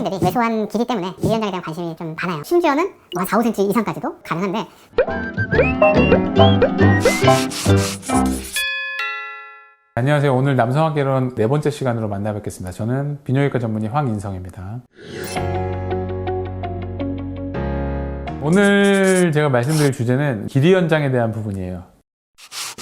현수인들이 왜소한 길이 때문에 길이 연장에 대한 관심이 좀 많아요. 심지어는 한 4-5cm 이상까지도 가능한데, 안녕하세요. 오늘 남성학개론 네 번째 시간으로 만나 뵙겠습니다. 저는 비뇨기과 전문의 황인성입니다. 오늘 제가 말씀드릴 주제는 길이 연장에 대한 부분이에요.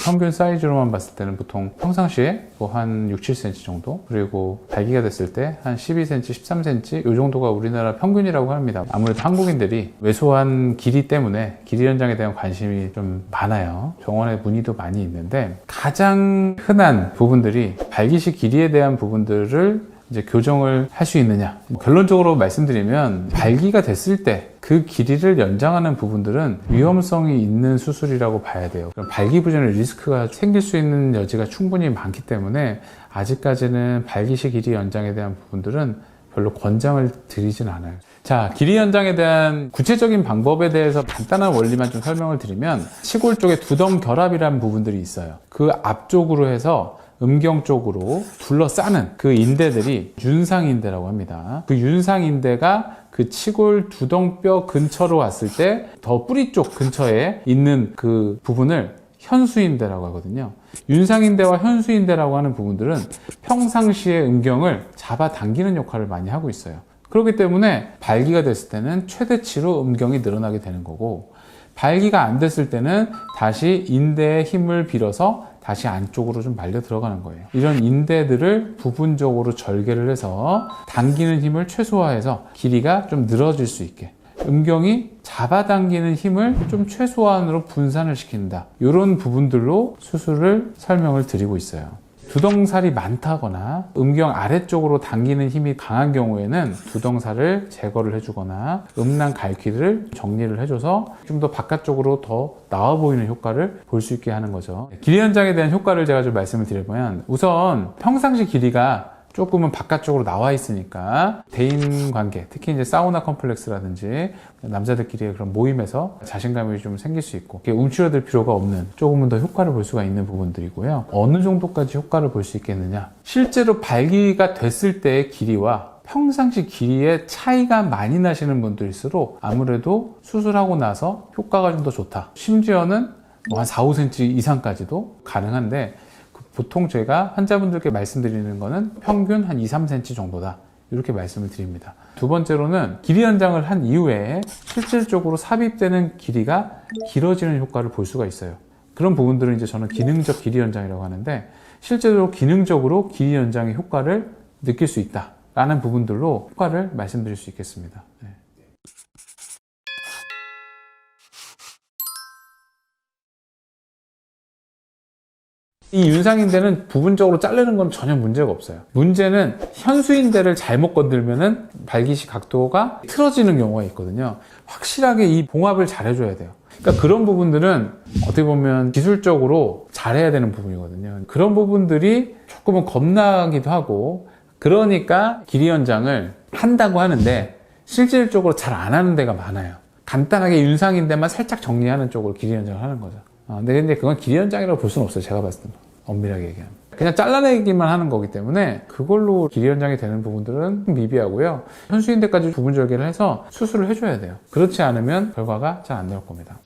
평균 사이즈로만 봤을 때는 보통 평상시에 한 6-7cm 정도, 그리고 발기가 됐을 때 한 12cm, 13cm 이 정도가 우리나라 평균이라고 합니다. 아무래도 한국인들이 왜소한 길이 때문에 길이 연장에 대한 관심이 좀 많아요. 병원에 문의도 많이 있는데, 가장 흔한 부분들이 발기시 길이에 대한 부분들을 이제 교정을 할 수 있느냐, 결론적으로 말씀드리면 발기가 됐을 때 그 길이를 연장하는 부분들은 위험성이 있는 수술이라고 봐야 돼요. 발기부전의 리스크가 생길 수 있는 여지가 충분히 많기 때문에 아직까지는 발기시 길이 연장에 대한 부분들은 별로 권장을 드리진 않아요. 자, 길이 연장에 대한 구체적인 방법에 대해서 간단한 원리만 좀 설명을 드리면, 치골 쪽에 두덩결합이라는 부분들이 있어요. 그 앞쪽으로 해서 음경 쪽으로 둘러싸는 그 인대들이 윤상인대라고 합니다. 그 윤상인대가 그 치골 두덩뼈 근처로 왔을 때 더 뿌리 쪽 근처에 있는 그 부분을 현수인대라고 하거든요. 윤상인대와 현수인대라고 하는 부분들은 평상시에 음경을 잡아당기는 역할을 많이 하고 있어요. 그렇기 때문에 발기가 됐을 때는 최대치로 음경이 늘어나게 되는 거고, 발기가 안 됐을 때는 다시 인대의 힘을 빌어서 다시 안쪽으로 좀 말려 들어가는 거예요. 이런 인대들을 부분적으로 절개를 해서 당기는 힘을 최소화해서 길이가 좀 늘어질 수 있게, 음경이 잡아당기는 힘을 좀 최소한으로 분산을 시킨다, 이런 부분들로 수술을 설명을 드리고 있어요. 두덩살이 많다거나 음경 아래쪽으로 당기는 힘이 강한 경우에는 두덩살을 제거를 해주거나 음란 갈퀴를 정리를 해줘서 좀 더 바깥쪽으로 더 나와 보이는 효과를 볼 수 있게 하는 거죠. 길이 연장에 대한 효과를 제가 좀 말씀을 드려보면, 우선 평상시 길이가 조금은 바깥쪽으로 나와 있으니까 대인 관계, 특히 이제 사우나 컴플렉스라든지 남자들끼리의 그런 모임에서 자신감이 좀 생길 수 있고, 움츠러들 필요가 없는, 조금은 더 효과를 볼 수가 있는 부분들이고요. 어느 정도까지 효과를 볼 수 있겠느냐, 실제로 발기가 됐을 때의 길이와 평상시 길이의 차이가 많이 나시는 분들일수록 아무래도 수술하고 나서 효과가 좀 더 좋다, 심지어는 한 4-5cm 이상까지도 가능한데, 보통 제가 환자분들께 말씀드리는 거는 평균 한 2-3cm 정도다, 이렇게 말씀을 드립니다. 두 번째로는 길이 연장을 한 이후에 실질적으로 삽입되는 길이가 길어지는 효과를 볼 수가 있어요. 그런 부분들은 이제 저는 기능적 길이 연장이라고 하는데, 실제로 기능적으로 길이 연장의 효과를 느낄 수 있다라는 부분들로 효과를 말씀드릴 수 있겠습니다. 네. 이 윤상인대는 부분적으로 자르는 건 전혀 문제가 없어요. 문제는 현수인대를 잘못 건들면은 발기시 각도가 틀어지는 경우가 있거든요. 확실하게 이 봉합을 잘 해줘야 돼요. 그러니까 그런 부분들은 어떻게 보면 기술적으로 잘해야 되는 부분이거든요. 그런 부분들이 조금은 겁나기도 하고, 그러니까 길이 연장을 한다고 하는데 실질적으로 잘 안 하는 데가 많아요. 간단하게 윤상인대만 살짝 정리하는 쪽으로 길이 연장을 하는 거죠. 근데 그건 길이 연장이라고 볼 수는 없어요. 제가 봤을 때는, 엄밀하게 얘기하면 그냥 잘라내기만 하는 거기 때문에 그걸로 길이 연장이 되는 부분들은 미비하고요. 현수인대까지 부분 절개를 해서 수술을 해줘야 돼요. 그렇지 않으면 결과가 잘 안 나올 겁니다.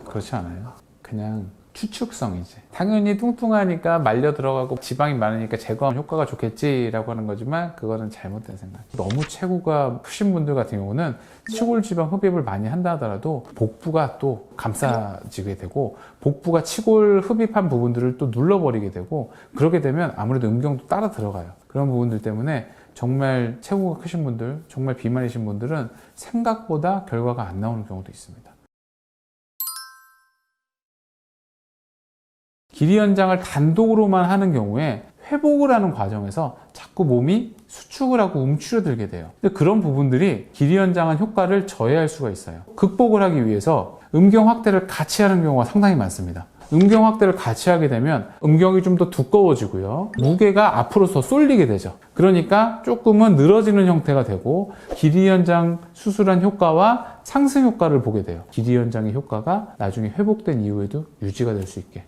그렇지 않아요. 그냥 추측성이지. 당연히 뚱뚱하니까 말려 들어가고 지방이 많으니까 제거하면 효과가 좋겠지라고 하는 거지만, 그거는 잘못된 생각. 너무 체구가 크신 분들 같은 경우는 치골 지방 흡입을 많이 한다 하더라도 복부가 또 감싸지게 되고, 복부가 치골 흡입한 부분들을 또 눌러버리게 되고, 그렇게 되면 아무래도 음경도 따라 들어가요. 그런 부분들 때문에 정말 체구가 크신 분들, 정말 비만이신 분들은 생각보다 결과가 안 나오는 경우도 있습니다. 길이 연장을 단독으로만 하는 경우에 회복을 하는 과정에서 자꾸 몸이 수축을 하고 움츠러들게 돼요. 근데 그런 부분들이 길이 연장한 효과를 저해할 수가 있어요. 극복을 하기 위해서 음경 확대를 같이 하는 경우가 상당히 많습니다. 음경 확대를 같이 하게 되면 음경이 좀 더 두꺼워지고요, 무게가 앞으로 더 쏠리게 되죠. 그러니까 조금은 늘어지는 형태가 되고, 길이 연장 수술한 효과와 상승 효과를 보게 돼요. 길이 연장의 효과가 나중에 회복된 이후에도 유지가 될 수 있게.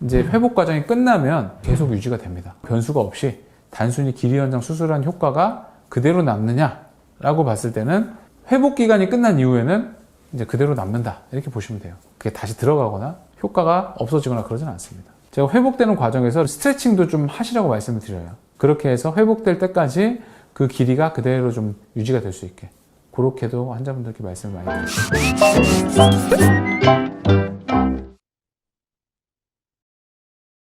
이제 회복 과정이 끝나면 계속 유지가 됩니다. 변수가 없이 단순히 길이 연장 수술한 효과가 그대로 남느냐라고 봤을 때는 회복 기간이 끝난 이후에는 이제 그대로 남는다 이렇게 보시면 돼요. 그게 다시 들어가거나 효과가 없어지거나 그러진 않습니다. 제가 회복되는 과정에서 스트레칭도 좀 하시라고 말씀을 드려요. 그렇게 해서 회복될 때까지 그 길이가 그대로 좀 유지가 될 수 있게 그렇게도 환자분들께 말씀을 많이 드립니다.